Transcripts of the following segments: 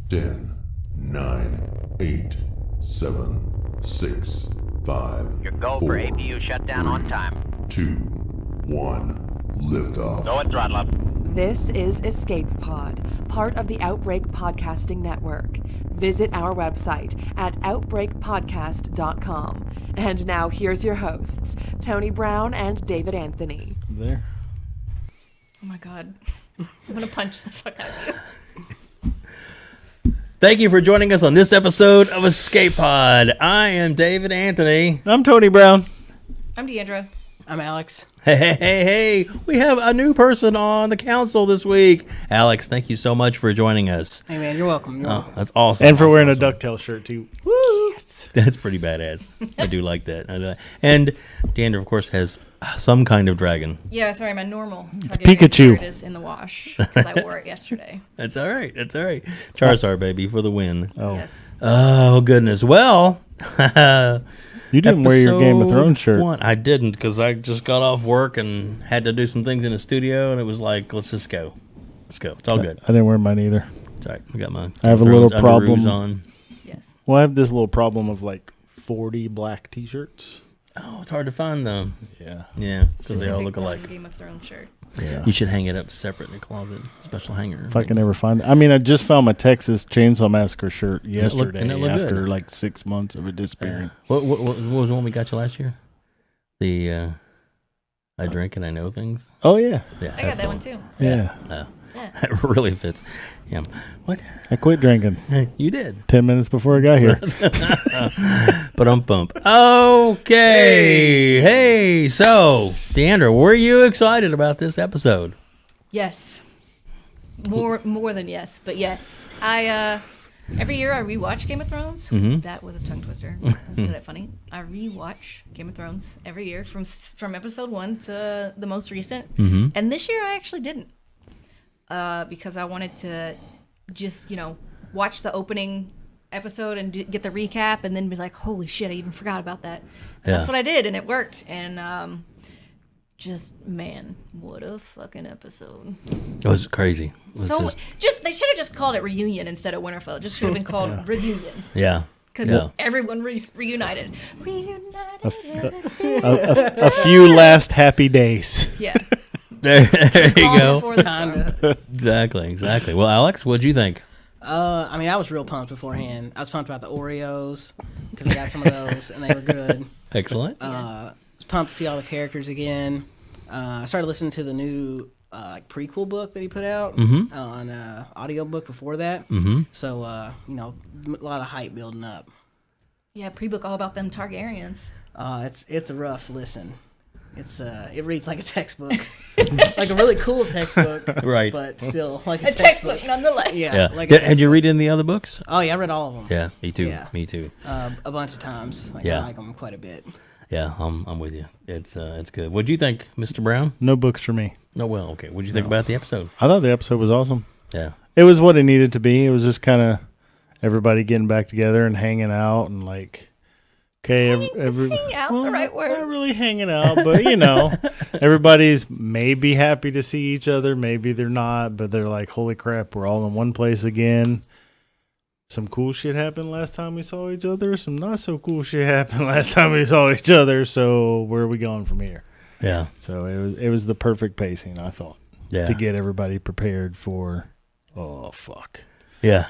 10, 9, 8, 7, 6, 5, Your go 4, for APU shutdown on time. 2, 1, liftoff. Go and throttle up. This is Escape Pod, part of the Outbreak Podcasting Network. Visit our website at outbreakpodcast.com. And now here's your hosts, Tony Brown and David Anthony. There. Oh my god. I'm gonna punch the fuck out of you. Thank you for joining us on this episode of Escape Pod. I am David Anthony. I'm Tony Brown. I'm Deandra. I'm Alex. Hey. We have a new person on the council this week. Alex, thank you so much for joining us. Hey man, you're welcome. You're Oh, welcome. that's awesome. And for That's wearing awesome. a DuckTales shirt, too. Woo! Yes. That's pretty badass. I do like that. And Deandra, of course, has some kind of dragon. Yeah, sorry, my normal Pikachu. shirt is in the wash because I wore it yesterday. That's all right. Charizard, baby, for the win. Oh, Yes. Oh, goodness. Well, you didn't wear your Game of Thrones shirt. One. I didn't because I just got off work and had to do some things in the studio, and it was like, let's just go. Let's go. It's all good. I didn't wear mine either. It's all right. I got my I have a Game of little Thrones problem. underoos on. Yes. Well, I have this little problem of like 40 black T-shirts. Oh, it's hard to find them. Yeah. Yeah, because they all look Specific one alike. Game of Thrones shirt. Yeah. You should hang it up separate in a closet. Special hanger. If I can ever find it. I mean, I just found my Texas Chainsaw Massacre shirt it look- yesterday and it look after good. like 6 months of it disappearing. What was the one we got you last year? The I drink and I know things. Oh, yeah. Yeah, I got that's that the one too. Yeah. Yeah. That really fits. Yeah. What? I quit drinking You did. 10 minutes before I got here. Bump. Okay. Hey, so Deandra, were you excited about this episode? Yes. More than yes, but yes. I every year I rewatch Game of Thrones. Mhm. That was a tongue twister. Isn't that funny? I rewatch Game of Thrones every year from episode 1 to the most recent. Mhm. And this year I actually didn't. Because I wanted to just, watch the opening episode and get the recap and then be like, holy shit, I even forgot about that. Yeah. That's what I did, and it worked. And man, what a fucking episode. It was crazy. It was They should have just called it Reunion instead of Winterfell. It just should have been called Reunion. yeah. Because Yeah. everyone reunited. Reunited. A few last happy days. Yeah. There you Calm go. before the storm. Exactly. Well, Alex, what'd you think? I mean, I was real pumped beforehand. I was pumped about the Oreos because I got some of those and they were good. Excellent. I was pumped to see all the characters again. I started listening to the new prequel book that he put out on audiobook before that. Mm-hmm. So a lot of hype building up. Yeah, pre-book all about them Targaryens. It's a rough listen. It reads like a textbook, like a really cool textbook, Right. But still like A textbook, nonetheless. Yeah. Yeah. Like a Had you read any other books? Oh yeah, I read all of them. Yeah, me too. Yeah. Me too. A bunch of times. Yeah. I like them quite a bit. Yeah, I'm with you. It's good. What'd you think, Mr. Brown? No books for me. No, well, okay. What'd you think about the episode? I thought the episode was awesome. Yeah. It was what it needed to be. It was just kind of everybody getting back together and hanging out and like, okay, Is hanging out the right word? Not really hanging out, but everybody's maybe happy to see each other, maybe they're not, but they're like, holy crap, we're all in one place again. Some cool shit happened last time we saw each other. Some not so cool shit happened last time we saw each other. So where are we going from here? Yeah. So it was the perfect pacing, I thought, Yeah. to get everybody prepared for. Oh fuck. Yeah,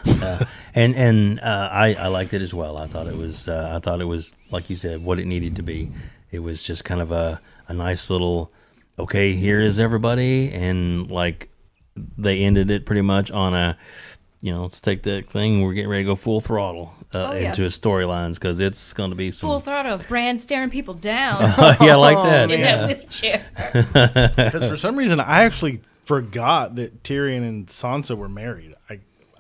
and I liked it as well. I thought it was like you said, what it needed to be. It was just kind of a nice little, okay, here is everybody, and like they ended it pretty much on a, let's take that thing. We're getting ready to go full throttle into storylines because it's going to be some Full throttle of Bran staring people down yeah, like that. in Yeah. that wheelchair. Because for some reason I actually forgot that Tyrion and Sansa were married.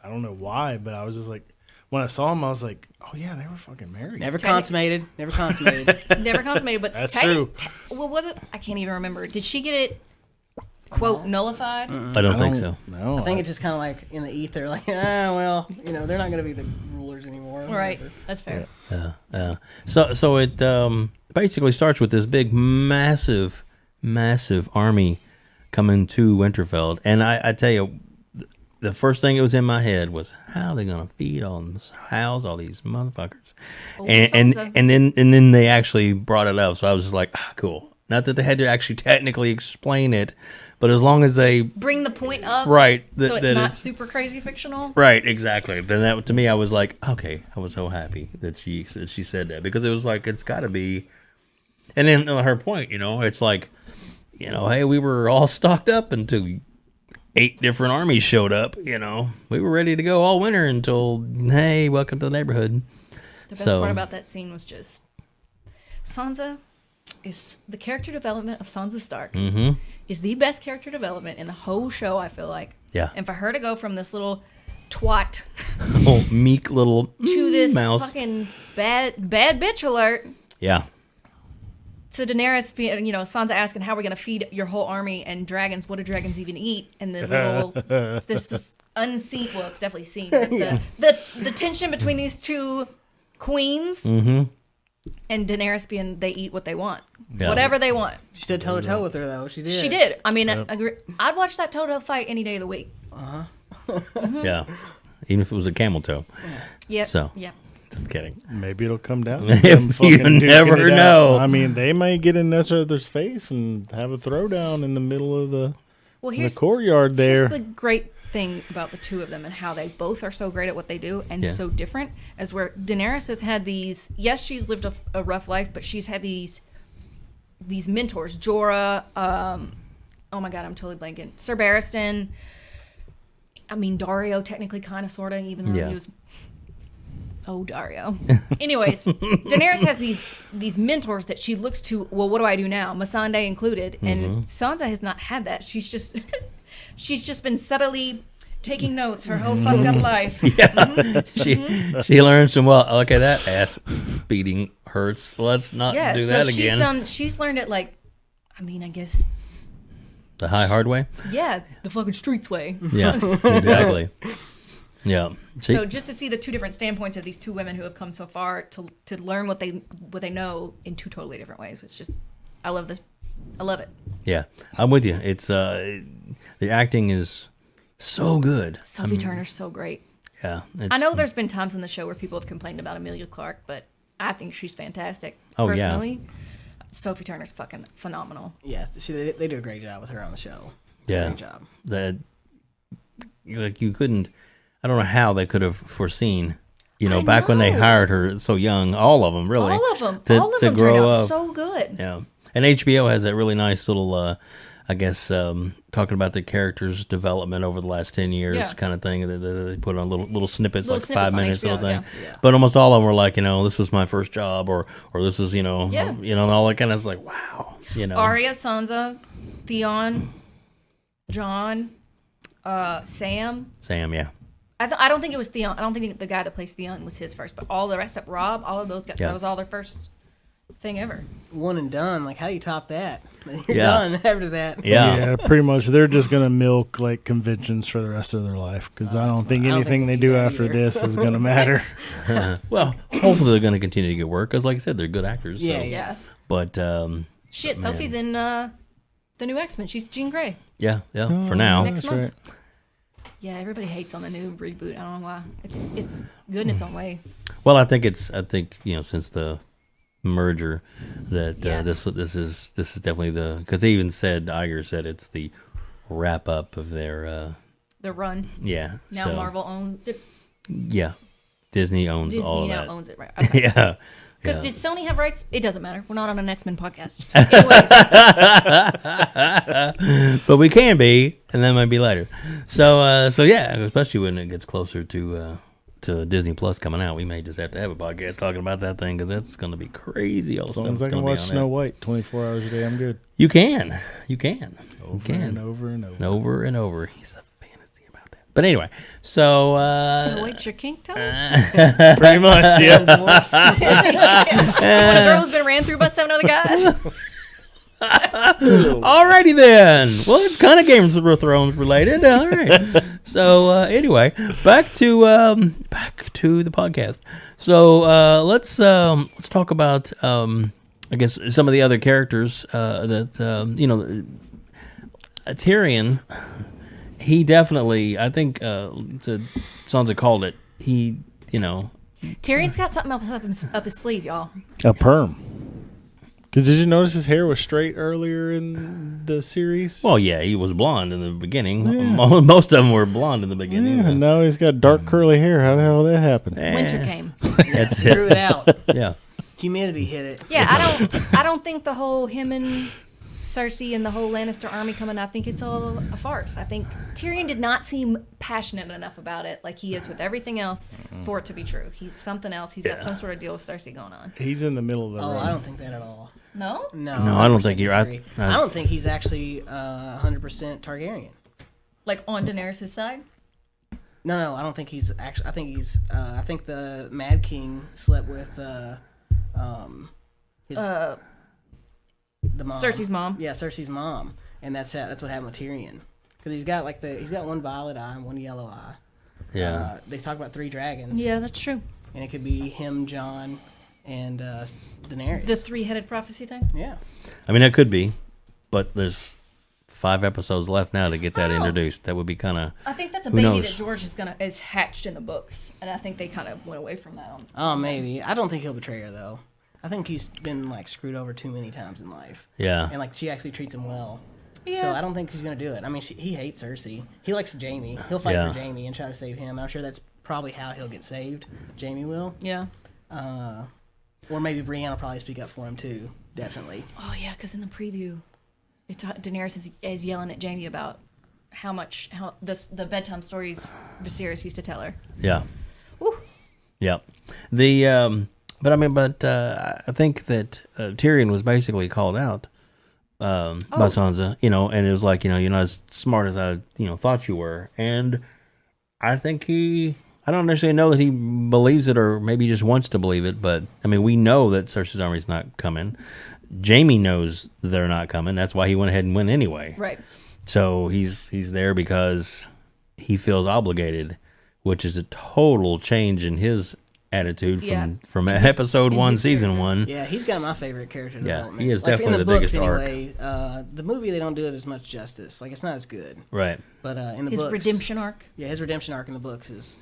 I don't know why, but I was just like, when I saw them, I was like, oh yeah, they were fucking married. Never consummated. Never consummated. Never consummated, but That's true. What was it? I can't even remember. Did she get it, quote, nullified? I don't think so. No, I think it's just kind of like in the ether, like, well, they're not going to be the rulers anymore. Right. That's fair. Yeah. So it basically starts with this big, massive army coming to Winterfell, and I tell you, the first thing that was in my head was how are they gonna feed on this house all these motherfuckers, and then they actually brought it up, so I was just like, cool. Not that they had to actually technically explain it, but as long as they bring the point up, right, so it's not super crazy fictional, right? Exactly. Then that to me, I was like, okay, I was so happy that she said that, because it was like it's got to be, and then her point, it's like, hey, we were all stocked up until 8 different armies showed up. We were ready to go all winter until, hey, welcome to the neighborhood. The best part about that scene was just Sansa is the character development of Sansa Stark is the best character development in the whole show, I feel like. Yeah. And for her to go from this little twat oh, meek little to this mouse. fucking bad bitch alert. Yeah. To Daenerys, Sansa asking how we're going to feed your whole army and dragons. What do dragons even eat? And the little, this unseen, well, it's definitely seen. But the tension between these two queens and Daenerys being, they eat what they want. Yeah. Whatever they want. She stood toe to toe with her, though. She did. She did. I mean, I'd watch that toe-to-toe fight any day of the week. Yeah. Even if it was a camel toe. Yeah. So. Yeah. Just kidding. Maybe it'll come down. You never know. I mean, they might get in each other's face and have a throwdown in the middle of the courtyard there. Here's the great thing about the two of them and how they both are so great at what they do and so different, as where Daenerys has had these, yes, she's lived a rough life, but she's had these mentors. Jorah, oh my God, I'm totally blanking. Sir Barristan. I mean, Dario, technically, kind of, sort of, even though he was... Oh, Dario. Anyways, Daenerys has these mentors that she looks to. Well, what do I do now? Missandei included, and Sansa has not had that. She's just been subtly taking notes her whole fucked up life. Yeah, she learns from, well, okay, that ass beating hurts. Let's not do that again. She's learned it, like, I mean, I guess the hard way. Yeah, the fucking streets way. Yeah, exactly. Yeah. So just to see the two different standpoints of these two women who have come so far to learn what they know in two totally different ways. It's just, I love this. I love it. Yeah, I'm with you. It's the acting is so good. Sophie Turner's so great. Yeah. I know there's been times in the show where people have complained about Emilia Clarke, but I think she's fantastic. Oh, personally, Sophie Turner's fucking phenomenal. Yeah, they do a great job with her on the show. Yeah. Great job. Like you couldn't. I don't know how they could have foreseen, back when they hired her so young, all of them, really. All of them. To turned grow out up. so good. Yeah. And HBO has that really nice little, talking about the characters' development over the last 10 years kind of thing. They put on little snippets, like 5 minutes HBO, little thing. Yeah. But almost all of them were like, this was my first job, or this was, and all that kind of like, wow. Arya, Sansa, Theon, Jon, Sam. Sam, yeah. I don't think it was Theon. I don't think the guy that plays Theon was his first, but all the rest of Rob, all of those guys, that was all their first thing ever. One and done. Like, how do you top that? You're done after that. Yeah, pretty much. They're just gonna milk like conventions for the rest of their life, because I don't think anything they do after this is gonna matter. Well, hopefully they're gonna continue to get work, because like I said, they're good actors. Yeah. But Sophie's in the new X-Men. She's Jean Grey. Yeah. For now. Next month. Right. Yeah, everybody hates on the new reboot. I don't know why. It's good in its own way. Well, I think since the merger that this is definitely because they even said Iger said it's the wrap up of their run. Yeah. Now Marvel owns it. Yeah, Disney owns all of that. Disney now owns it, right? Okay. Yeah. Because did Sony have rights? It doesn't matter. We're not on an X-Men podcast. Anyways. But we can be, and that might be later. So yeah, especially when it gets closer to Disney Plus coming out, we may just have to have a podcast talking about that thing, because that's going to be crazy. As long as I can watch Snow White 24 hours a day, I'm good. You can. Over and over and over. Over and over. He's a fantasy about that. But anyway, so... Snow White's your kink, Tony? Pretty much, yeah. When a girl's been ran through by 7 other guys? Alrighty then. Well, it's kind of Game of Thrones related. All right. So anyway, back to the podcast. So let's talk about I guess some of the other characters that Tyrion he definitely, I think, Sansa called it. He, Tyrion's got something up his sleeve, y'all. A perm. Because did you notice his hair was straight earlier in the series? Well, yeah, he was blonde in the beginning. Yeah. Most of them were blonde in the beginning. Yeah, now he's got dark curly hair. How the hell did that happen? Winter came. That's Threw it. it out. Yeah. Humidity hit it. Yeah, I don't think the whole him and Cersei and the whole Lannister army coming, I think it's all a farce. I think Tyrion did not seem passionate enough about it like he is with everything else for it to be true. He's something else. He's got some sort of deal with Cersei going on. He's in the middle of the road. I don't think that at all. No? No, I don't think you're. I don't think he's actually 100% Targaryen. Like on Daenerys' side? No, I don't think he's actually. I think he's. I think the Mad King slept with his the mom. Cersei's mom. Yeah, Cersei's mom, and that's what happened with Tyrion. Because he's got one violet eye and one yellow eye. Yeah. They talk about 3 dragons. Yeah, that's true. And it could be him, Jon, and Daenerys. The 3-headed prophecy thing? Yeah. I mean, that could be, but there's 5 episodes left now to get that introduced. That would be kind of. I think that's a who baby knows? that George is hatched in the books, and I think they kind of went away from that. Oh, maybe. I don't think he'll betray her though. I think he's been screwed over too many times in life. Yeah. And she actually treats him well. Yeah. So I don't think she's gonna do it. I mean, he hates Cersei. He likes Jaime. He'll fight for Jaime and try to save him. I'm sure that's probably how he'll get saved. Jaime will. Yeah. Or maybe Brienne will probably speak up for him too. Definitely. Oh yeah, because in the preview, Daenerys is yelling at Jaime about how the bedtime stories Viserys used to tell her. Yeah. Woo. Yeah. I think that Tyrion was basically called out by Sansa, and it was like, you're not as smart as I, thought you were. And I think I don't necessarily know that he believes it or maybe he just wants to believe it, but I mean, we know that Cersei's army's not coming. Jaime knows they're not coming. That's why he went ahead and went anyway. Right. So he's there because he feels obligated, which is a total change in his attitude from episode 1, season 1. Yeah, he's got my favorite character development. He is in definitely the books biggest arc. anyway, the movie, they don't do it as much justice. It's not as good. Right. But in the His books, redemption arc. Yeah, his redemption arc in the books is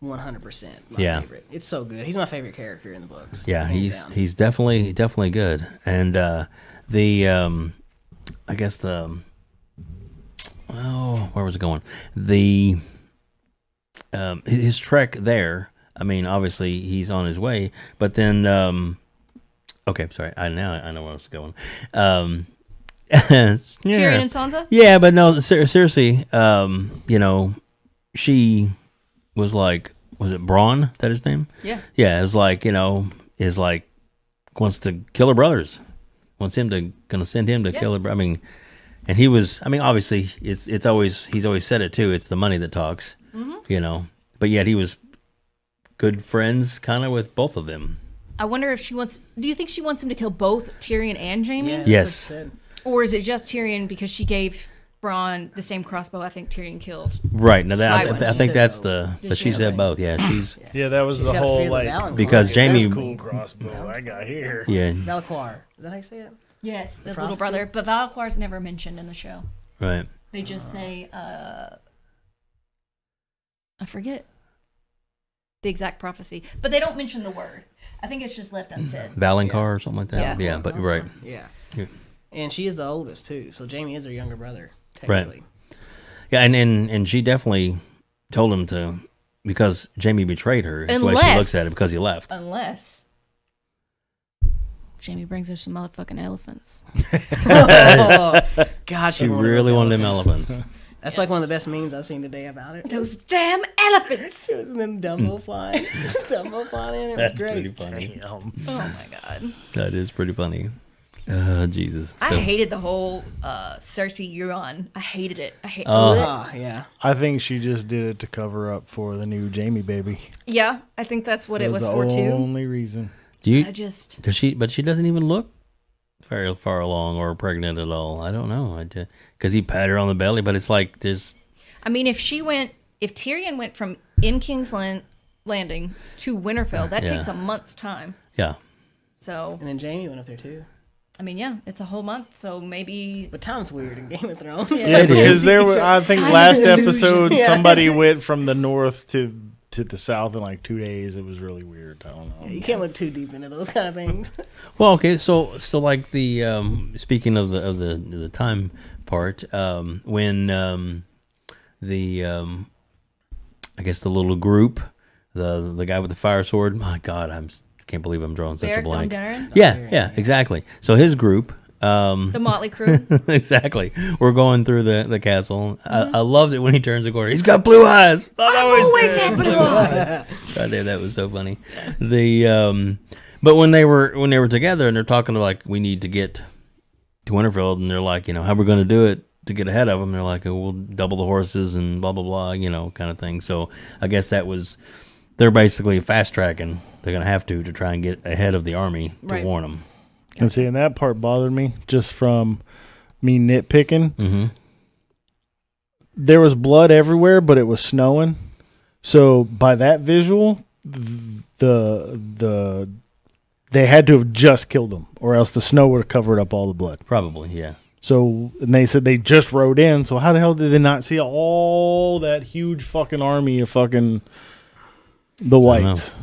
100% my favorite. It's so good. He's my favorite character in the books. Yeah, hands down. he's definitely good. And I guess where was it going? His trek there. I mean, obviously he's on his way, but then okay, sorry. I know where I was going. Tyrion and Sansa? Yeah, but no, seriously, she was like, was it Braun? That his name? Yeah. Yeah, it was like, wants to kill her brothers. Gonna send him to kill her. I mean, and he was, obviously he's always said it too. It's the money that talks, but yet he was good friends kind of with both of them. I wonder if do you think she wants him to kill both Tyrion and Jaime? Yeah, yes. Or is it just Tyrion because she gave Bronn the same crossbow I think Tyrion killed? Right. Now I think that's Did she she? said both. Yeah, she's Yeah, that was She's the got to whole fear the Valancourt. because That's Jaime. cool crossbow I got here. Yeah. Valquar. Is that how you say it? Yes, the little prophecy? brother. But Valakwar's never mentioned in the show. Right. They just say, I forget the exact prophecy, but they don't mention the word. I think it's just left unsaid. Valonqar or something like that. Yeah. Yeah, but right. Yeah. Yeah. And she is the oldest too, so Jaime is her younger brother. Technically. Yeah, and she definitely told him to, because Jaime betrayed her. That's the way she looks at it, because he left. Unless Jaime brings her some motherfucking elephants. Oh, God, She really wanted them elephants. That's like one of the best memes I've seen today about it. Those damn elephants! And then Dumbo flying. Dumbo flying in. It was That's great. pretty funny. Oh my God. That is pretty funny. Jesus. I hated the whole Cersei Euron. I hated it. Yeah. I think she just did it to cover up for the new Jaime baby. Yeah, I think that's what That it was the for too. only reason. Does she? But she doesn't even look very far along or pregnant at all. I don't know. Because he patted her on the belly, but it's like this. I mean, if Tyrion went from in King's Landing to Winterfell, that takes a month's time. Yeah. So And then Jaime went up there too. I mean, yeah, it's a whole month, so maybe. But time's weird in Game of Thrones. Yeah, It because is. there was, I think Time last is an episode illusion. Yeah. somebody went from the north to the south in like 2 days. It was really weird. I don't know. You can't look too deep into those kind of things. Well, okay, so like the speaking of the time part, when the I guess the little group, the guy with the fire sword. My God, can't believe I'm drawing such a Beric blank. Dondarrion? Yeah, exactly. So his group. The Motley Crew. Exactly. We're going through the castle. I loved it when he turns the corner. He's got blue eyes. I've Always had blue eyes. God damn, that was so funny. But when they were together and they're talking to like, we need to get to Winterfell, and they're like, how are we going to do it to get ahead of them? They're like, we'll double the horses and blah blah blah, kind of thing. So I guess they're basically fast tracking. They're going to have to try and get ahead of the army to Right. warn them. And see, and that part bothered me just from me nitpicking. Mm-hmm. There was blood everywhere, but it was snowing. So by that visual, the they had to have just killed them, or else the snow would have covered up all the blood. Probably, yeah. So, and they said they just rode in. So how the hell did they not see all that huge fucking army of fucking the whites?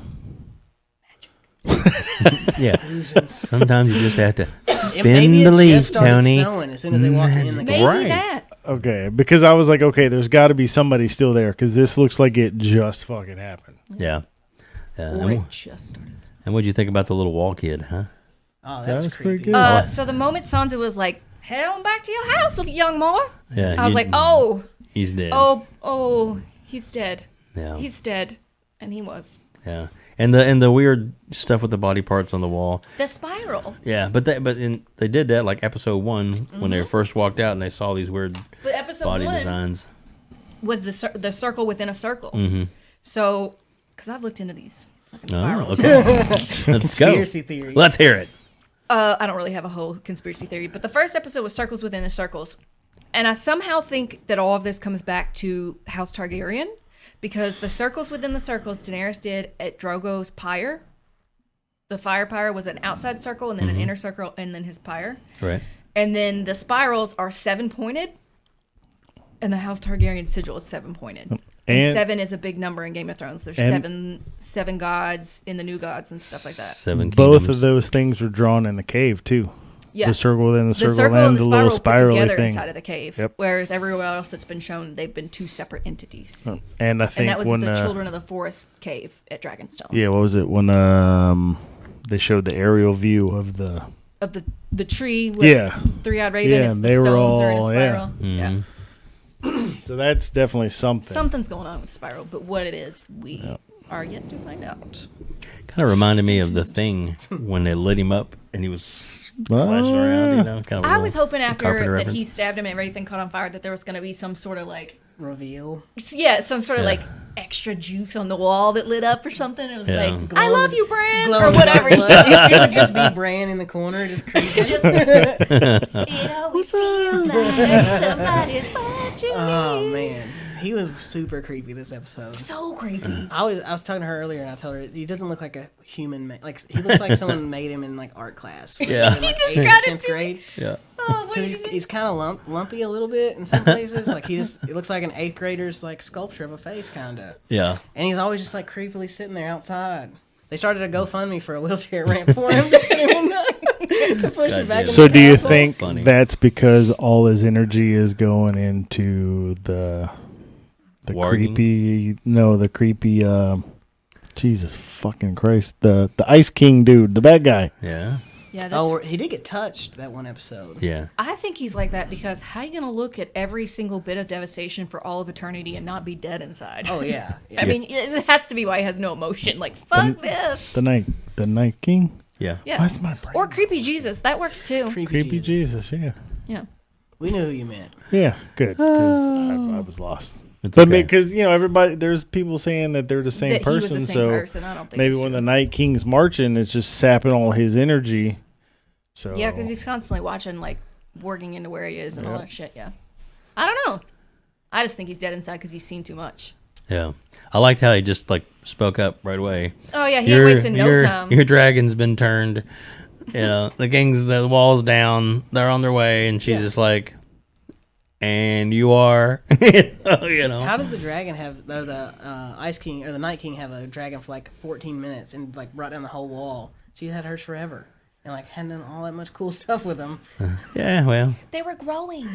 Yeah. Sometimes you just have to Maybe spin it the just leaf, started Tony. snowing as soon as they walked in the Maybe Right. that. Okay, because I was like, okay, there's got to be somebody still there because this looks like it just fucking happened. Yeah. Or it just started. And what'd you think about the little wall kid, huh? Oh, That that was was pretty creepy. good. So the moment Sansa was like, head on back to your house with young Moore, Yeah. I was like, oh, He's dead. he's dead. Yeah. He's dead. And he was. Yeah. And the weird stuff with the body parts on the wall. The spiral. Yeah, but they did that like episode 1 when they first walked out and they saw these weird But episode body 1 designs. was the circle within a circle. Mm-hmm. So, because I've looked into these fucking Oh, spirals. okay. Let's go. Conspiracy theory. Let's hear it. I don't really have a whole conspiracy theory, but the first episode was circles within the circles. And I somehow think that all of this comes back to House Targaryen, because the circles within the circles Daenerys did at Drogo's pyre. The fire pyre was an outside circle, and then an inner circle, and then his pyre. Right. And then the spirals are 7-pointed, and the House Targaryen sigil is 7-pointed. And And- 7 is a big number in Game of Thrones. There's seven gods in the new gods and stuff like that. 7 Both kingdoms. of those things were drawn in the cave too. Yeah. The circle within the circle, circle and and the the little spiral put spirally together thing. inside of the cave. Yep. Whereas everywhere else that's been shown, they've been two separate entities. And I And think that was when the Children of the Forest cave at Dragonstone. yeah, what was it when they showed the aerial view of the Of the tree with Yeah. three-eyed raven, Yeah, it's the they were stones are in a all- yeah. spiral. Yeah. so that's definitely something. Something's going on with spiral, but what it is, we are yet to find out. Kind of reminded me of The Thing when they lit him up and he was flashing around, kind of. I was hoping Carpenter after that reference. he stabbed him and everything caught on fire that there was going to be some sort of like, Reveal. yeah, some sort of Yeah. like extra juice on the wall that lit up or something. It was Yeah. like, I love you, Bran, Glow or in the whatever. dark blood. It would just be Bran in the corner, just creepy. It always feels like somebody's watching Oh me. man, he was super creepy this episode. So creepy. I was talking to her earlier, and I told her he doesn't look like a human. Like he looks like someone made him in like art class. Yeah. in, like, He just 8th, got 10th into grade. Yeah. Oh, what did Because you say? he's kind of lumpy a little bit in some places. Like it looks like an 8th grader's like sculpture of a face, kind of. Yeah. And he's always just like creepily sitting there outside. They started a GoFundMe for a wheelchair ramp for him to put him in to push God him back. damn. in So the do you castle. think Funny. that's because all his energy is going into the Warging? creepy Jesus fucking Christ, the Ice King dude, the bad guy. Yeah. Yeah, that's, Oh, he did get touched that one episode. Yeah. I think he's like that because how you gonna look at every single bit of devastation for all of eternity and not be dead inside? Oh yeah. I mean, it has to be why he has no emotion. Like, fuck this. The Night King. Yeah. Yeah. Why's my brain? Or creepy Jesus. That works too. Creepy Jesus, yeah. Yeah. We knew who you meant. Yeah, good. Because I was lost. It's But okay. because everybody, there's people saying that they're the same That he was person. the same so person. I don't think maybe it's when true. the Night King's marching, it's just sapping all his energy. So Yeah, because he's constantly watching, like, working into where he is and all Yep. that shit, yeah. I don't know. I just think he's dead inside because he's seen too much. Yeah. I liked how he just like spoke up right away. Oh, yeah, he ain't wasting no your, time. Your dragon's been turned. the wall's down. They're on their way, and she's just like, and you are, How does the dragon have, or the Ice King or the Night King have a dragon for like 14 minutes and like brought down the whole wall? She had hers forever and like hadn't done all that much cool stuff with them. Yeah, well, They were growing.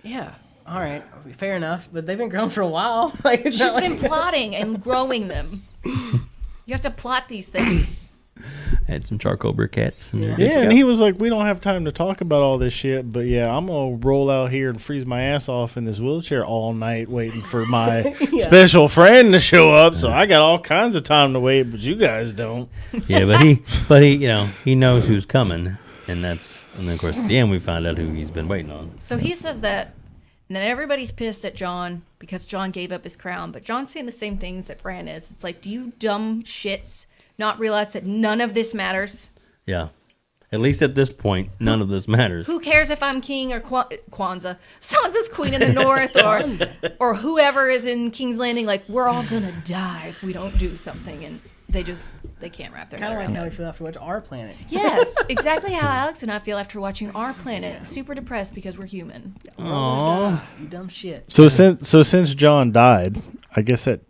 Yeah, all right, fair enough. But they've been growing for a while. Like it's She's not been plotting and growing them. You have to plot these things. had some charcoal briquettes. And Yeah, and he was like, we don't have time to talk about all this shit, but yeah, I'm going to roll out here and freeze my ass off in this wheelchair all night waiting for my special friend to show up, so I got all kinds of time to wait, but you guys don't. Yeah, but he he knows who's coming, and then of course at the end we find out who he's been waiting on. So he says that, and then everybody's pissed at John because John gave up his crown, but John's saying the same things that Bran is. It's like, do you dumb shits not realize that none of this matters? Yeah. At least at this point, none of this matters. Who cares if I'm king or Kwanzaa? Sansa's queen in the north, or whoever is in King's Landing. Like, we're all gonna die if we don't do something, and they can't wrap their head kind of around like how it. we feel after watching Our Planet. Yes, exactly how Alex and I feel after watching Our Planet. Super depressed because we're human. Aww. You dumb shit. So since John died, I guess that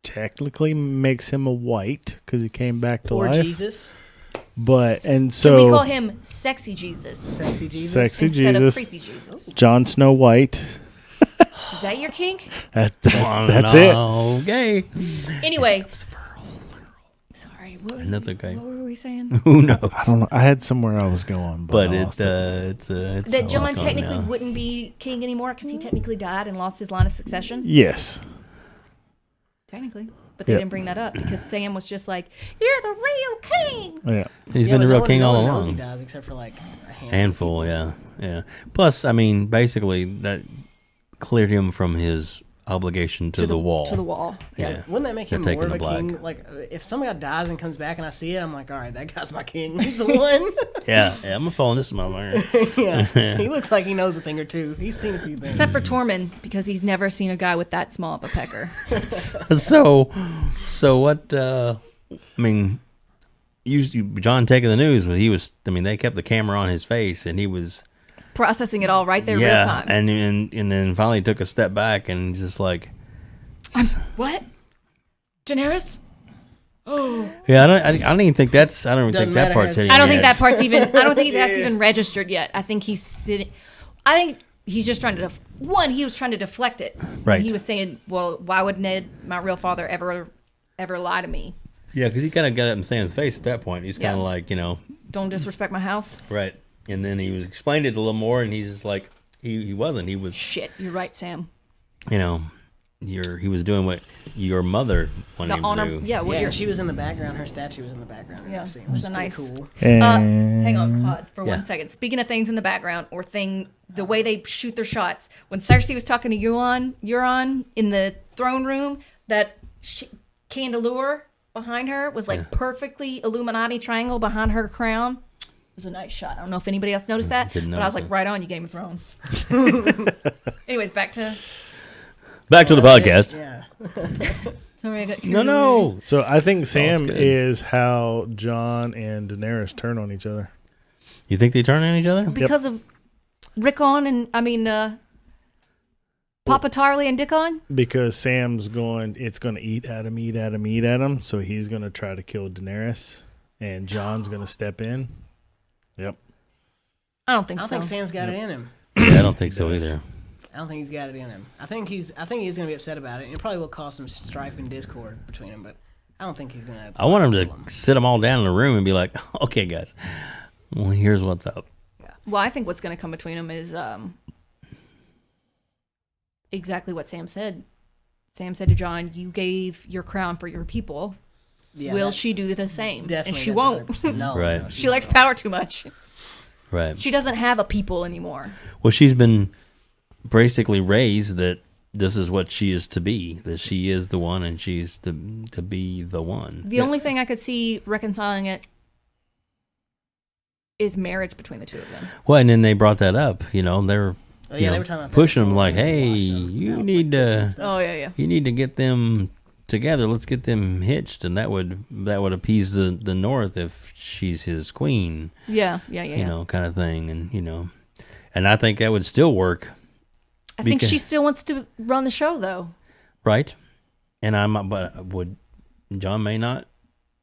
technically makes him a white because he came back to Or life. Jesus. But and So we call so him Sexy Jesus Sexy Jesus. Sexy instead of Jesus, Creepy Jesus. Jon Snow White. Is that your kink? That's it. Okay. Anyway. Sorry. And that's okay. What were we saying? Who knows? I don't know. I had somewhere I was going, But I lost it's That John lost on technically now. wouldn't be king anymore because he technically died and lost his line of succession. Yes. Technically. But they Yep. didn't bring that up because Sam was just like, "You're the real king." Yeah. He's Yeah, been the but real no king all one knows along. He does, except for like a Handful, yeah. Plus, I mean, basically that cleared him from his obligation to the wall. To the wall. Yeah. Wouldn't that make They're him taking more of the a black. king? Like, if some guy dies and comes back and I see it, I'm like, all right, that guy's my king. He's the one. Yeah, I'm gonna follow this motherfucker. Yeah, he looks like he knows a thing or two. He's seen a few things. Except for Tormund because he's never seen a guy with that small of a pecker. So what? I mean, John taking the news. They kept the camera on his face, and he was Processing it all right there, real time. and then finally took a step back and just like, What? Daenerys? yeah, I don't even think that's. I don't even Doesn't think that matter part's how hitting. I don't think yet. that part's even. I don't think that's even registered yet. I think he's sitting. I think he's just trying to. He was trying to deflect it. Right. He was saying, "Well, why would Ned, my real father, ever lie to me? Yeah, because he kind of got up in Sam's face at that point. He's kind of Yeah. like, Don't disrespect my house." right. And then he was explained it a little more, and he's just like, he wasn't. He was, Shit, you're right, Sam. he was doing what your mother wanted The him honor, to do. yeah. What Yeah, you're, she was in the background. Her statue was in the background. in Yeah, that scene, it was which a pretty nice- cool. And hang on, pause for Yeah. 1 second. Speaking of things in the background or the way they shoot their shots. When Cersei was talking to Euron in the throne room, that candelabra behind her was like perfectly Illuminati triangle behind her crown. It was a nice shot. I don't know if anybody else noticed that, Didn't but I was notice like, right on, you Game of Thrones. Anyways, back to the podcast. Yeah. sorry, I got No. so I think Sam good. is how John and Daenerys turn on each other. You think they turn on each other? because of Rickon and Papa Tarly and Dickon. Because Sam's it's going to eat at him. So he's going to try to kill Daenerys, and John's going to step in. Yep. I don't think I don't so. think Sam's got it in him. Yeah, I don't think so either. I don't think he's got it in him. I think he's gonna be upset about it, and it probably will cause some strife and discord between them. But I don't think he's gonna. I want him to sit them all down in a room and be like, okay, guys, well, here's what's up. Well, I think what's going to come between them is exactly what Sam said. Sam said to John, "You gave your crown for your people. Yeah, Will that- she do the same?" Definitely, And she that's won't. 100%. No, Right. no, She likes power too much. Right. She doesn't have a people anymore. Well, she's been basically raised that this is what she is to be, that she is the one and she's to be the one. The only thing I could see reconciling it is marriage between the two of them. Well, and then they brought that up, they're Oh, yeah, they were talking about that pushing them before like, we hey, watched them. you Yeah, need like this and to stuff. Oh, yeah, yeah. you need to get them together. Let's get them hitched, and that would appease the North if she's his queen. Yeah. You know, kind of thing, and and I think that would still work. I think she still wants to run the show, though. Right, and John may not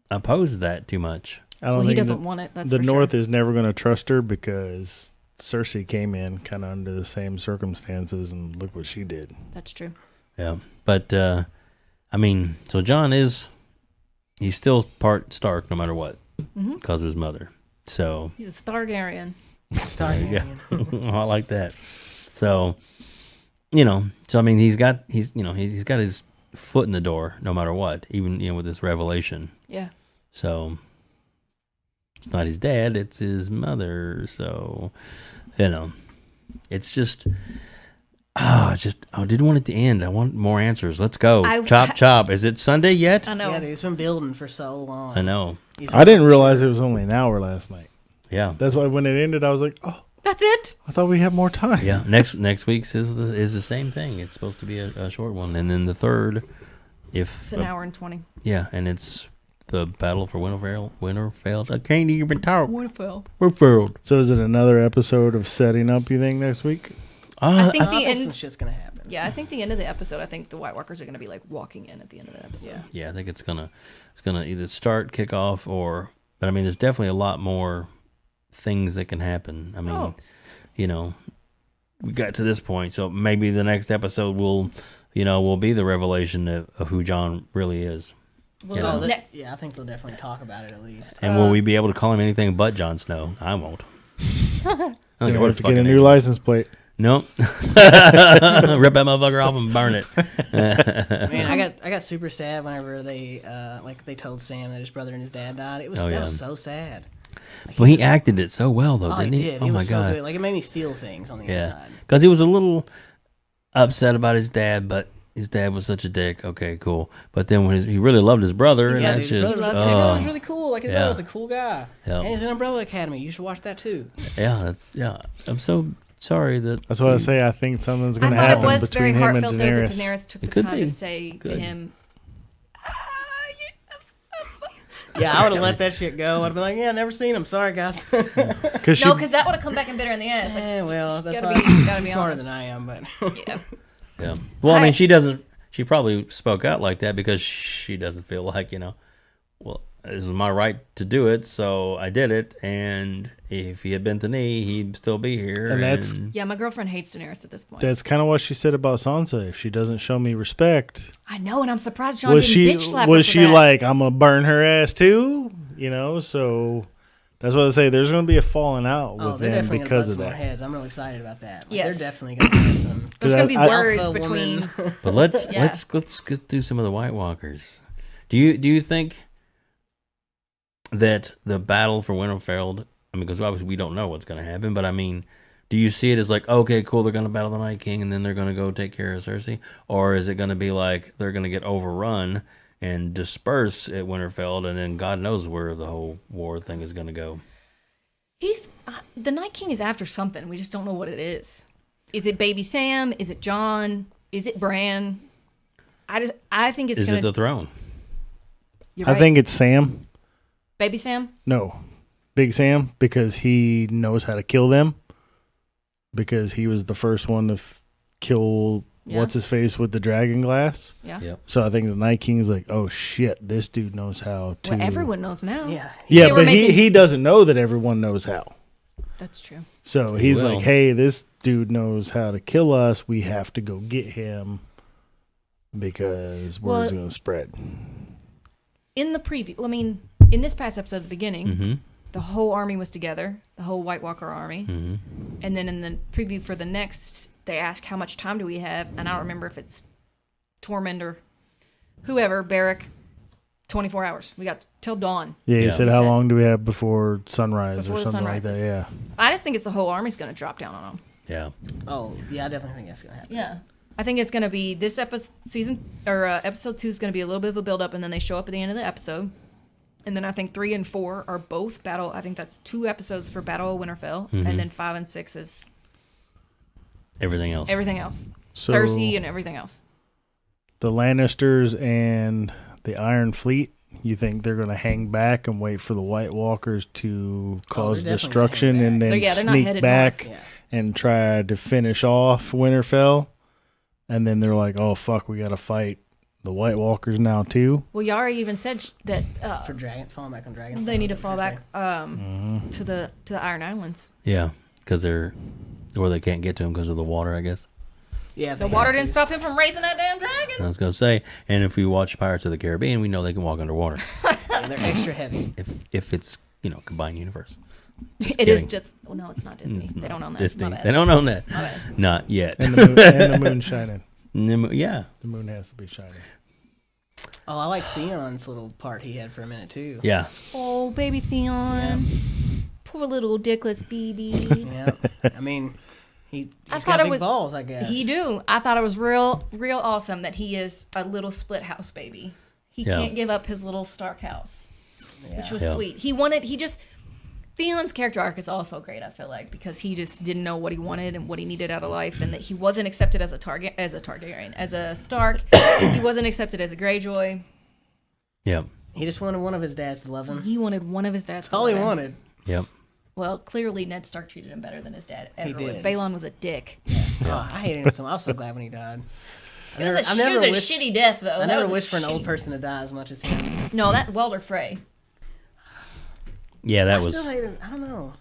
oppose that too much. I don't Well, he think doesn't want it. That's the for North sure. is never going to trust her because Cersei came in kind of under the same circumstances, and look what she did. That's true. Yeah, but I mean, so John he's still part Stark no matter what because of his mother. So He's a Targaryen. yeah, I like that. So I mean, he's got his foot in the door no matter what, even with this revelation. Yeah. So it's not his dad, it's his mother. So it's just I didn't want it to end. I want more answers. Let's go. Chop. Is it Sunday yet? I know. Yeah, dude, it's been building for so long. I know. I didn't realize it was only an hour last night. Yeah. That's why when it ended, I was like, oh, That's it. I thought we had more time. Yeah. Next week's is the same thing. It's supposed to be a short one, and then the third, It's an hour and 20. Yeah, and it's the battle for Winterfell. I can't even talk. Winterfell. So is it another episode of setting up, you think, next week? I think I the think some end. shit's gonna happen. Yeah, I think the end of the episode. I think the White Walkers are going to be like walking in at the end of the episode. Yeah. Yeah, I think it's gonna either start, kick off, but I mean, there's definitely a lot more things that can happen. I mean, we got to this point, so maybe the next episode will be the revelation of who John really is. Well, I think they'll definitely talk about it at least. And will we be able to call him anything but Jon Snow? I won't. I don't You care what have the to get a fucking new name is. license plate. Nope. Rip that motherfucker off and burn it. Man, I got super sad whenever they told Sam that his brother and his dad died. That was so sad. Well, he acted it so well, though, Oh, didn't he he? did. Oh, He my was so God. good. Like, it made me feel things on the Yeah. inside. Because he was a little upset about his dad, but his dad was such a dick. Okay, cool. But then when he really loved his brother, and Yeah, that's dude, his just... brother was really cool. Like, his brother was a cool guy. Yeah. And he's in Umbrella Academy. You should watch that, too. I'm so sorry that... That's what I say. I think something's going to I thought happen it was very between him and heartfelt though that Daenerys. Daenerys took the could time be. to say to him, Yeah, I would have let that shit go. I'd be like, yeah, never seen him. Sorry, guys. Because no, because that would have come back and bit her in the ass. Like, Yeah, well, that's gotta why be- gotta she's be smarter honest. than I am, but yeah. Yeah. Well, I mean, she probably spoke out like that because she doesn't feel like, well, this was my right to do it, so I did it, and if he had bent the knee, he'd still be here. And that's- Yeah, my girlfriend hates Daenerys at this point. that's kind of what she said about Sansa. If she doesn't show me respect, I know, and I'm surprised John was didn't bitch slap her was for she that. like, I'm gonna burn her ass too? So that's what I say. There's gonna be a falling out oh, with they're them definitely because gonna of butt some more that. heads. I'm really excited about that. Like, Yes. they're definitely gonna have some. There's going to be I- words Alpha between. woman. But let's Yeah. let's get through some of the White Walkers. Do you think that the battle for Winterfell? I mean, because obviously we don't know what's going to happen, but I mean, do you see it as like, okay, cool, they're going to battle the Night King and then they're going to go take care of Cersei, or is it going to be like they're going to get overrun and disperse at Winterfell, and then God knows where the whole war thing is going to go? He's the Night King is after something. We just don't know what it is. Is it Baby Sam? Is it John? Is it Bran? I think it's Is gonna. it the throne? You're right. I think it's Sam. Baby Sam. No, Big Sam, because he knows how to kill them. Because he was the first one to kill Yeah. what's his face with the dragon glass. Yeah. Yep. So I think the Night King is like, oh shit, this dude knows how to. Well, everyone knows now. Yeah. Yeah, They were but making- he doesn't know that everyone knows how. That's true. So He he's will. like, hey, this dude knows how to kill us. We have to go get him because word's Well- going to spread. In the preview, I mean, in this past episode at the beginning, Mm-hmm. the whole army was together, the whole White Walker army. Mm-hmm. And then in the preview for the next, they ask how much time do we have, and I don't remember if it's Tormund or whoever, Barrack, 24 hours. We got till dawn. Yeah, he Yeah. said, He how said- long do we have before sunrise Before or the something sun like that? rises. Yeah. I just think it's the whole army's going to drop down on them. Yeah. Oh, yeah, I definitely think that's gonna happen. Yeah. I think it's going to be this episode, episode 2 is going to be a little bit of a build up, and then they show up at the end of the episode. And then I think 3 and 4 are both battle. I think that's 2 episodes for Battle of Winterfell, and then 5 and 6 is Everything else. everything else. So Cersei and everything else. the Lannisters and the Iron Fleet, you think they're going to hang back and wait for the White Walkers to cause they're definitely destruction gonna hang and then they're not sneak headed back north. and try to finish off Winterfell? And then they're like, oh, fuck, we got to fight the White Walkers now, too? Well, Yara even said that For falling back on dragons. they need to fall back to the Iron Islands. Yeah, because they can't get to them because of the water, I guess. Yeah, The water didn't stop him from raising that damn dragon. I was gonna say, and if we watch Pirates of the Caribbean, we know they can walk underwater And they're extra heavy. if it's combined universe. It is just. Oh no, it's not Disney. It's They not don't own that. Disney. My bad. They don't own that. My bad. Not yet. And the moon shining. Yeah. The moon has to be shining. Oh, I like Theon's little part he had for a minute too. Yeah. Oh, baby Theon. Poor little dickless baby. Yeah. I mean, he's I got thought it big was- balls, I guess. He do. I thought it was real awesome that he is a little split house baby. He Yeah. can't give up his little Stark house, which was Yeah. sweet. Theon's character arc is also great, I feel like, because he just didn't know what he wanted and what he needed out of life, and that he wasn't accepted as a Targaryen, as a Stark. He wasn't accepted as a Greyjoy. Yep. He just wanted one of his dads to love him. He wanted one of his dads. That's all he wanted. Yep. Well, clearly Ned Stark treated him better than his dad ever He would. did. Balon was a dick. Oh, I hated him so much. I was so glad when he died. It was a shitty death, though. I That never was a wished for an old shitty- person to die as much as him. No, that Welder Frey. Yeah, that I was. still hate him. I don't know.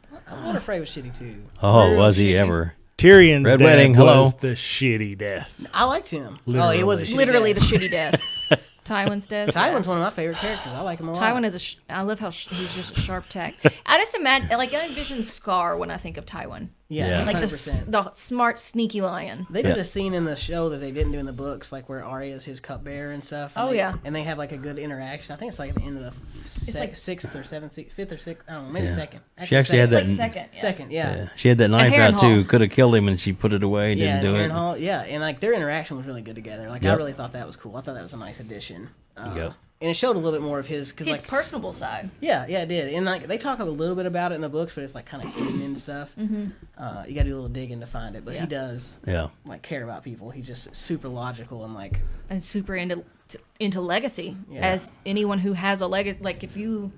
Walter Frey was shitty too. Oh, Real was he shitty. ever? Tyrion's Red death Wedding, hello. was the shitty death. I liked him. Oh, Literally. he was a shitty Literally the death. shitty death. Tywin's death. Tywin's one of my favorite characters. I like him a lot. Tywin is I love how he's just a sharp tack. I just imagine, I envision Scar when I think of Tywin. Yeah, Like 100%. the smart, sneaky lion. They did Yeah. a scene in the show that they didn't do in the books, like where Arya's his cupbearer and stuff. And Oh, they, yeah. and they have like a good interaction. I think it's like at the end of the like- sixth or seventh, fifth or sixth. I don't know, maybe Yeah. second. She actually had second. It's that. like second. Yeah. Second, yeah. Yeah. She had that knife Harrenhal. out too. Could have killed him, and she put it away. Yeah, Didn't do it. Harrenhal, yeah, and like their interaction was really good together. Like I Yep. really thought that was cool. I thought that was a nice addition. Yep. And it showed a little bit more of his, cause His like personable side. yeah, it did. And like they talk a little bit about it in the books, but it's like kind of hidden into stuff. Mm-hmm. You got to do a little digging to find it, but Yeah. he does Yeah. like care about people. He's just super logical and like And super into legacy. Yeah. As anyone who has a legacy, like if you,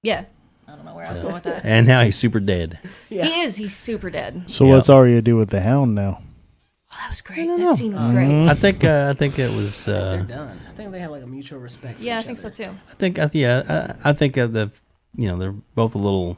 yeah. I don't know where I was going with that. And now he's super dead. yeah. He is. He's super dead. So Yeah. what's Arya do with the Hound now? Oh, that was great. That scene was great. I think it was. They're done. I think they have like a mutual respect. For Yeah, I each think so other. too. I think I think they're both a little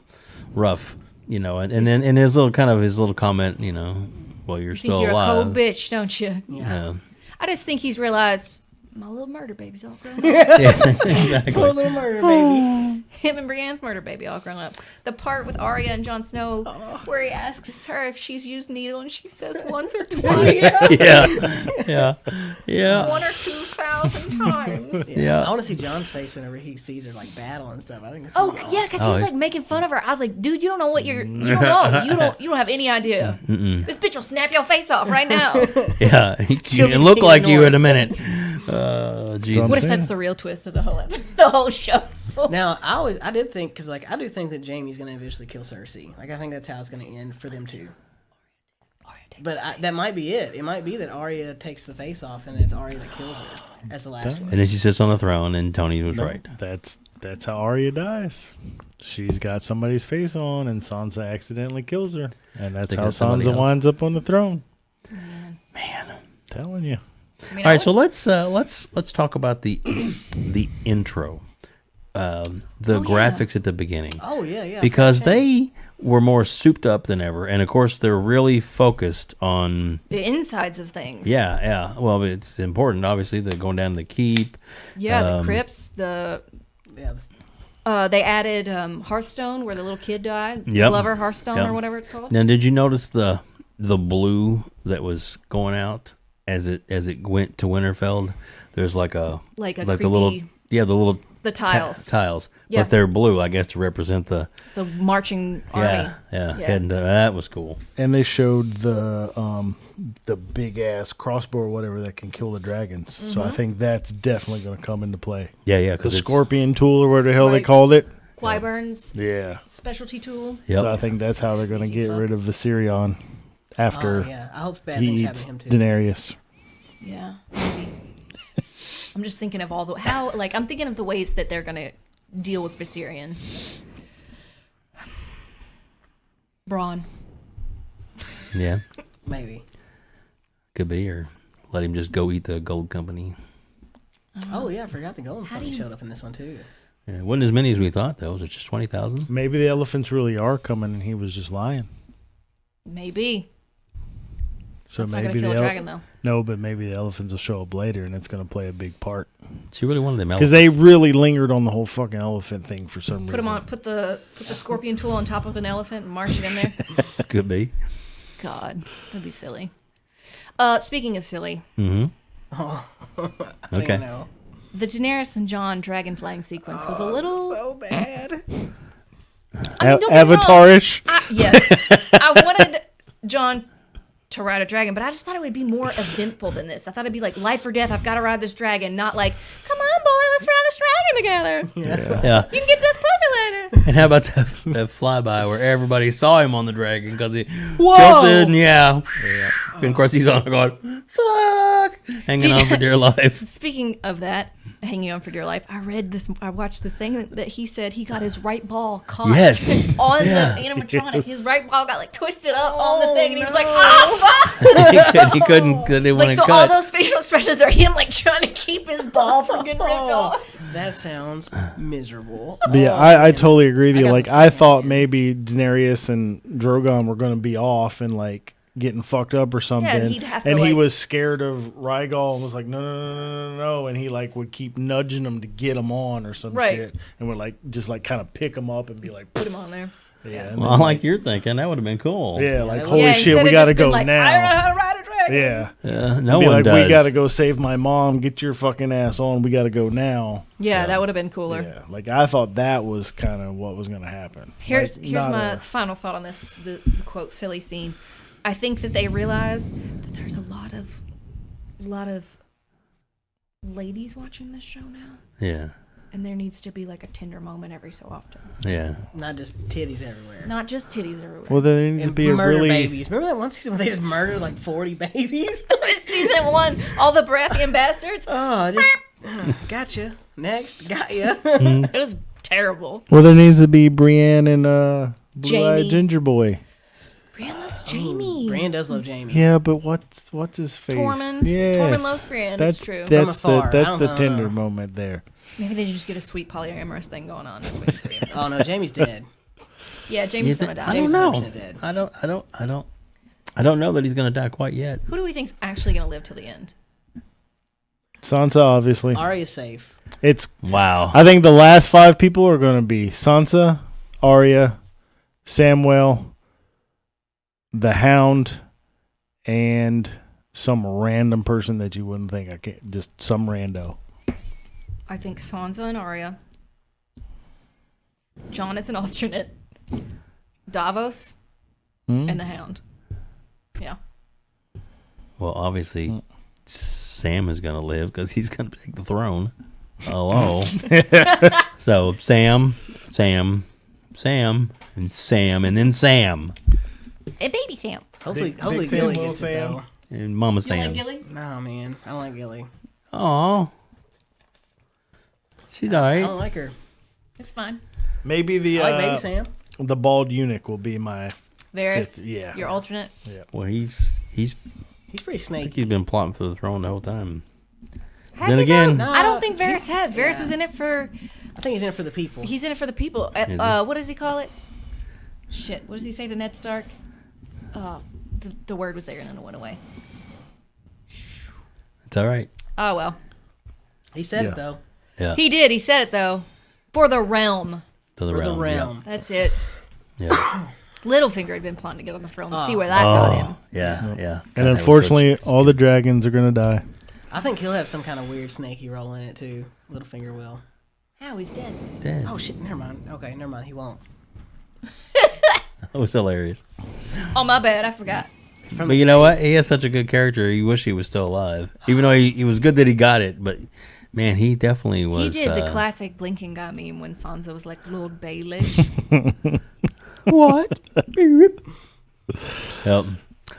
rough, and then in his little comment, well, you're You think still you're alive. a cold bitch, don't you? Yeah. I just think he's realized my little murder baby's all grown up. Yeah, exactly. Poor little murder baby. Him and Brienne's murder baby all grown up. The part with Arya and Jon Snow where he asks her if she's used needle and she says once or twice. Yeah. 1 or 2,000 times. Yeah. I want to see John's face whenever he sees her like battle and stuff. I think. It's Oh awesome. yeah, because Oh, he was he's- like making fun of her. I was like, dude, you don't know what you don't know. You don't have any idea. This bitch will snap your face off right now. Yeah. She'll be It looked King like you North. in a minute. Jesus. What if that's the real twist of the whole show? Now I did think because like I do think that Jamie's gonna eventually kill Cersei. Like I think that's how it's gonna end for them two. But that might be it. It might be that Arya takes the face off and it's Arya that kills her as the last one. And then she sits on the throne, and Tony was right. That's how Arya dies. She's got somebody's face on, and Sansa accidentally kills her, and that's Think how that's somebody Sansa else. winds up on the throne. Man. Telling you. I mean, All right, so let's talk about the intro, the graphics at the beginning. Oh yeah. Because they were more souped up than ever, and of course they're really focused on the insides of things. yeah. Well, it's important, obviously. They're going down the keep. Yeah, the crypts, the Yeah. they added Hearthstone where the little kid died. Yep. Glover Hearthstone Yep. or whatever it's called. Now, did you notice the blue that was going out as it went to Winterfeld? There's like the little creepy- the tiles. tiles, Yeah. but they're blue, I guess, to represent the The marching army. yeah. And that was cool. And they showed the big ass crossbow or whatever that can kill the dragons. So I think that's definitely going to come into play. Yeah, The because scorpion tool or whatever the hell they Right. called it. Qyburn's Yeah. specialty tool. Yep. So I think that's how they're going to Sneaky get fuck. rid of Viserion after Oh yeah. I hope bad he things happen eats to him too. Daenerys. Yeah, maybe. I'm just thinking of I'm thinking of the ways that they're gonna deal with Viserion. Braun. Yeah, Maybe. could be, or let him just go eat the gold company. Oh yeah, I forgot the Golden Company showed up in this one too. Yeah, it wasn't as many as we thought, though. Was it just 20,000? Maybe the elephants really are coming, and he was just lying. Maybe. So That's not maybe gonna kill a dragon, though. No, but maybe the elephants will show up later, and it's going to play a big part. She really wanted them Because elephants. they really lingered on the whole fucking elephant thing for some Put reason. them on. Put the scorpion tool on top of an elephant and march it in there. Could be. God, that'd be silly. Speaking of silly, Mm-hmm. I think Okay. I know. the Daenerys and Jon dragon flying sequence was a little So bad. I mean, don't get me wrong. Avatar-ish? Yes, I wanted Jon to ride a dragon, but I just thought it would be more eventful than this. I thought it'd be like life or death. I've got to ride this dragon, not like, come on, boy, let's ride this dragon together. Yeah. You can get this pussy later. And how about that flyby where everybody saw him on the dragon because he Whoa. tilted and And of course he's on going, fuck, hanging on for dear life. Speaking of that, hanging on for dear life, I watched the thing that he said he got his right ball caught Yes. on Yeah. the animatronic. Yes. His right ball got like twisted up on the thing, and he was like, "Ah, fuck!" he couldn't, because they didn't want Like, to so all cut. those facial expressions are him like trying to keep his ball from getting ripped off. That sounds miserable. Yeah, Oh, I man. totally agree with I you. got Like, some I shit thought here. maybe Daenerys and Drogon were going to be off and, like, getting fucked up or something. he'd have to, and he like- was scared of Rhaegal and was like, no. And he, like, would keep nudging him to get him on or some Right. shit. And would, like, just, like, kind of pick him up and be like, Put him on there. yeah. And Well, I then, like your thinking. That would have been cool. yeah, like, Yeah, holy instead shit, of we got to just being go like, I don't know now. how to ride a dragon. Yeah. No Be one like, does. we got to go save my mom. Get your fucking ass on. We got to go now. Yeah, that would have been cooler. Yeah. Like, I thought that was kind of what was going to happen. Here's Like, not my a- final thought on this, the quote silly scene. I think that they realize that there's a lot of ladies watching this show now, Yeah. and there needs to be like a tender moment every so often. Yeah. Not just titties everywhere. Not just titties everywhere. Well, there needs to And be a murder really. babies. Remember that one season where they just murdered like 40 babies? Season 1, all the Baratheon bastards. Oh, just gotcha. Next, got ya. It was terrible. Well, there needs to be Brienne and Blue-Eyed Jamie. Ginger Boy. Brienne loves Jamie. Brienne does love Jamie. Yeah, but what's his face? Tormund. Yes. Tormund loves Brienne. That's It's true. That's From afar. that's I the don't tender know. moment there. Maybe they just get a sweet polyamorous thing going on. That's what you think. Oh no, Jamie's dead. Yeah, Jamie's gonna die. I don't Jamie's know. 100% dead. I don't know that he's going to die quite yet. Who do we think's actually gonna live till the end? Sansa, obviously. Arya's safe. It's. Wow. I think the last 5 people are going to be Sansa, Arya, Samwell, the Hound, and some random person that you wouldn't think. I can't. Just some rando. I think Sansa and Arya. Jon is an alternate. Davos Hmm? and the Hound. Yeah. Well, obviously, Sam is going to live because he's going to take the throne. Hello. So, Sam, and Sam, and then Sam, And baby Sam. Hopefully, Big hopefully Sam, Gilly little gets it Sam. though. and Mama You Sam. like Gilly? No man, I don't like Gilly. Aw. She's all I right. don't like her. It's fine. Maybe the I like Baby Sam. the bald eunuch will be my. Varys, Fifth, yeah. your alternate. Well, he's He's pretty I think snaky. he's been plotting for the throne the whole time. Has Then he again- though? No, I don't think Varys has. Varys yeah. is in it for. I think he's in it for the people. He's in it for the people. Is he? What does he call it? Shit. What does he say to Ned Stark? The word was there and then it went away. It's all right. Oh well. He said Yeah. it though. Yeah. He did. He said it though. For the realm. To the For realm. the realm. That's it. Yeah. yeah. Littlefinger had been plotting to get on the throne. See where that got him. Yeah. Yeah. And unfortunately, all the dragons are gonna die. I think he'll have some kind of weird snaky role in it too. Littlefinger will. How he's dead. he's dead. Oh shit! Never mind. Okay, never mind. He won't. That was hilarious. Oh my bad. I forgot. But you know what? He has such a good character. You wish he was still alive. Even though he was good that he got it, but man, he definitely was. He did the classic blinking guy meme when Sansa was like Lord Baelish. What? Yep.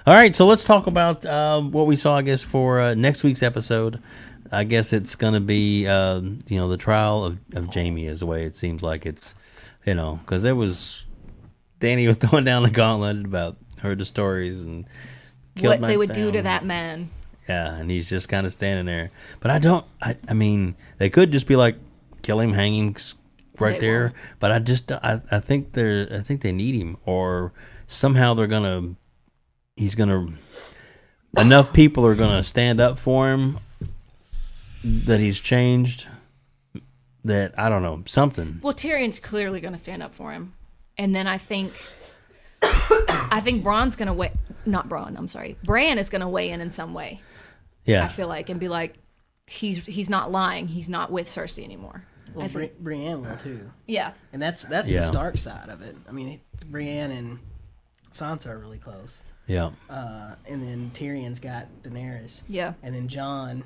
All right, so let's talk about what we saw, I guess, for next week's episode. I guess it's gonna be the trial of Jamie is the way it seems like it's, because there was Danny was throwing down the gauntlet about heard the stories and What they would do to that man. Yeah, and he's just kind of standing there. But I mean, they could just be like, kill him, hang him right They there. won't. But I think they need him, or somehow enough people are gonna stand up for him that he's changed. That I don't know, something. Well, Tyrion's clearly going to stand up for him, and then I think Braun's going to weigh. Not Braun. I'm sorry. Bran is going to weigh in some way. Yeah, I feel like, and be like, he's not lying. He's not with Cersei anymore. Well, Brienne will too, Yeah. and that's the Stark side of it. I mean, Brienne and Sansa are really close. yeah. And then Tyrion's got Daenerys. Yeah. And then Jon.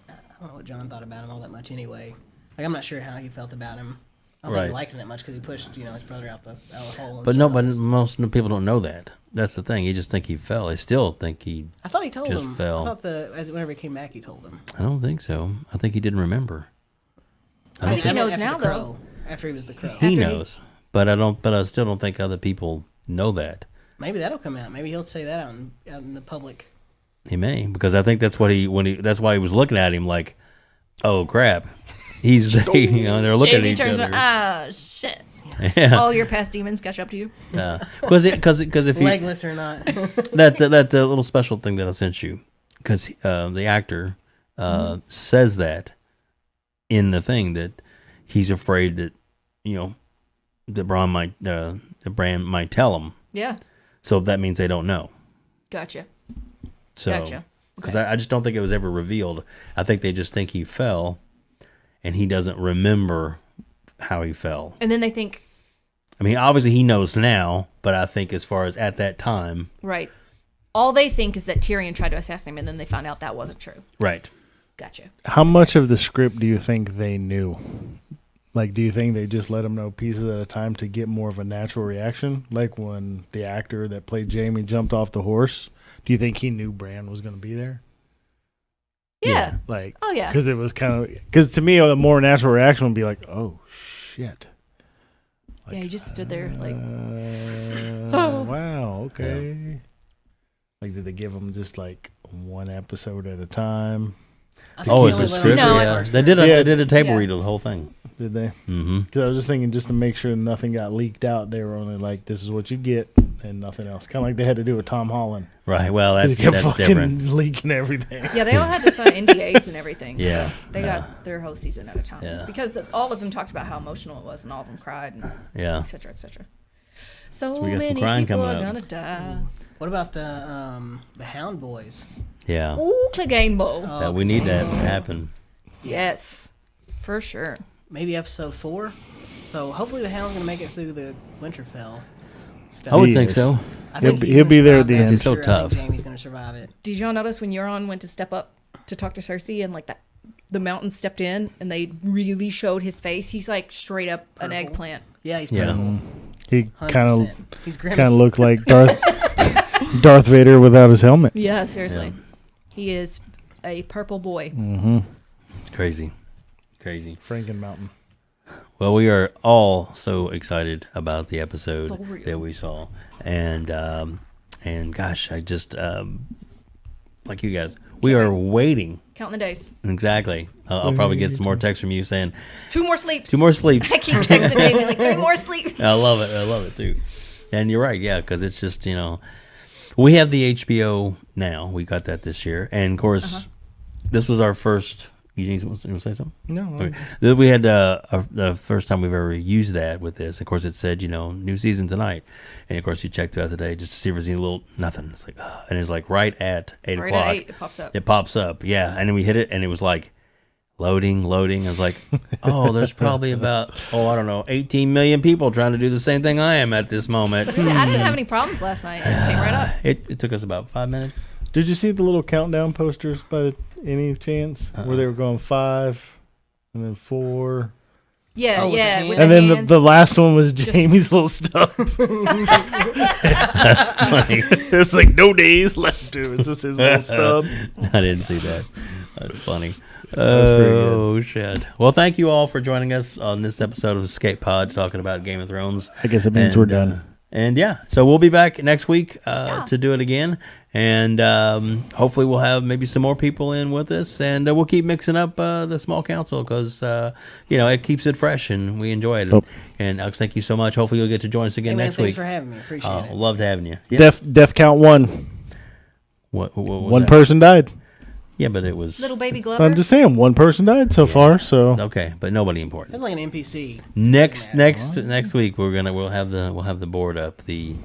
I don't know what Jon thought about him all that much anyway. Like, I'm not sure how he felt about him. I don't think he liked him that much because he pushed, his brother out the hole. But most people don't know that. That's the thing. You just think he fell. I still think he. I thought he told just him. fell. I thought whenever he came back, he told him. I don't think so. I think he didn't remember. I think he knows after now, the though. Crow, after he was the Crow. He knows, but I don't. But I still don't think other people know that. Maybe that'll come out. Maybe he'll say that out in the public. He may, because I think that's what that's why he was looking at him like, oh crap, they're looking at Jamie each turns other. around, shit. Yeah, All your past demons catch up to you. because if he Legless or not. that little special thing that I sent you, because the actor says that in the thing that he's afraid that that Bran might tell him. Yeah. So that means they don't know. Gotcha. So, Gotcha. Because I just don't think it was ever revealed. I think they just think he fell, and he doesn't remember how he fell. And then they think, I mean, obviously he knows now, but I think as far as at that time, right. All they think is that Tyrion tried to assassinate him, and then they found out that wasn't true. right? Gotcha. How much of the script do you think they knew? Like, do you think they just let him know pieces at a time to get more of a natural reaction? Like when the actor that played Jamie jumped off the horse, do you think he knew Bran was going to be there? Yeah. Like, Oh, yeah. because it was because to me, a more natural reaction would be like, oh, shit. Yeah, he just stood there like, Wow, okay. Like, did they give him just like one episode at a time? Oh, is it script? No, Yeah, it- they did a table Yeah. read of the whole thing. Did they? Mm-hmm. Because I was just thinking, just to make sure nothing got leaked out, they were only like, "This is what you get," and nothing else. Kind of like they had to do with Tom Holland. Right. Well, 'Cause that's he kept that's fucking different. leaking everything. yeah, they all had to sign NDAs and everything. Yeah. So they got their whole season at a time. Yeah. Because all of them talked about how emotional it was, and all of them cried, and Yeah. et cetera, et cetera. So we got some many crying people coming are up. gonna die. What about the Hound Boys? Yeah. Ooh, Clegane Bowl. That we need that to happen. Yes, for sure. Maybe episode 4. So hopefully the Hound's gonna make it through the Winterfell stuff. I would He think is. so. I He'll think be- he's he'll gonna be there at survive the that. end. He's so I think tough. Jamie's gonna survive it. Did y'all notice when Euron went to step up to talk to Cersei and like that the mountain stepped in and they really showed his face? He's like straight up an Purple. eggplant. Yeah, he's Yeah. purple. He 100%. kind He's of Grimace. looked like Darth Vader without his helmet. Yeah, seriously. Yeah. He is a purple boy. Mm-hmm. It's crazy. Crazy. Franken Mountain. Well, we are all so excited about the episode For real. that we saw, and gosh, I just like you guys, we are waiting. Counting the days. Exactly. I'll probably get some more texts from you saying 2 more sleeps. 2 more sleeps. I keep texting David like 3 more sleep. I love it. I love it too. And you're right, yeah, because it's just we have the HBO now. We got that this year, and of course, this was our first. You want to say something? No. Okay. We had the first time we've ever used that with this. Of course, it said, new season tonight. And, of course, you check throughout the day just to see if there's any little nothing. It's like, and it's like right at 8 Right o'clock. at 8, it pops up. It pops up, yeah. And then we hit it, and it was like loading. I was like, oh, there's probably about, I don't know, 18 million people trying to do the same thing I am at this moment. I didn't have any problems last night. It just came right up. It took us about 5 minutes. Did you see the little countdown posters by any chance where they were going 5 and then 4? Yeah, Oh, with yeah. the With And the then hands. the last one was Jamie's little stuff. That's funny. There's like no days left to it. It's just his little stub. I didn't see that. That's funny. pretty good. Oh, shit. Well, thank you all for joining us on this episode of Escape Pod talking about Game of Thrones. I guess it means we're done. And yeah, so we'll be back next week to do it again. And hopefully we'll have maybe some more people in with us. And we'll keep mixing up the small council because, it keeps it fresh and we enjoy it. And Alex, thank you so much. Hopefully you'll get to join us again next thanks week. for having me. Appreciate it. Loved having you. Yeah. Death count 1. What was One that? person died. Yeah, but it was... Little baby Glover. I'm just saying, one person died so far. So Okay, but nobody important. That's like an NPC. Next week we'll have the board up, the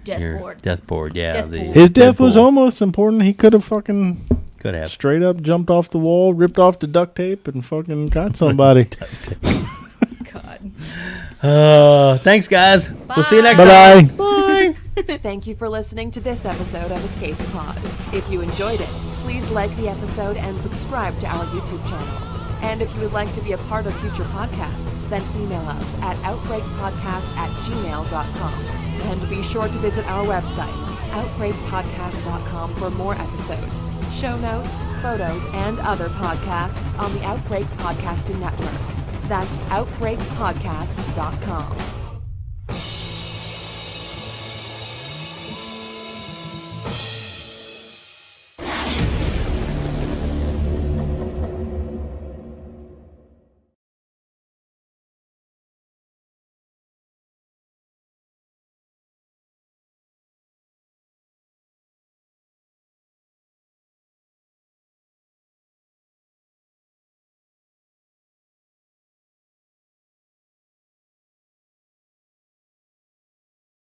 Death board. death board. Yeah, Death the board. his death was Deadpool. almost important. He could have fucking Could have. straight up jumped off the wall, ripped off the duct tape, and fucking got somebody. God. Thanks, guys. We'll see you next time. Bye-bye. Bye. Thank you for listening to this episode of Escape Pod. If you enjoyed it, please like the episode and subscribe to our YouTube channel. And if you would like to be a part of future podcasts, then email us at outbreakpodcast@gmail.com. And be sure to visit our website, outbreakpodcast.com, for more episodes, show notes, photos, and other podcasts on the Outbreak Podcasting Network. That's outbreakpodcast.com.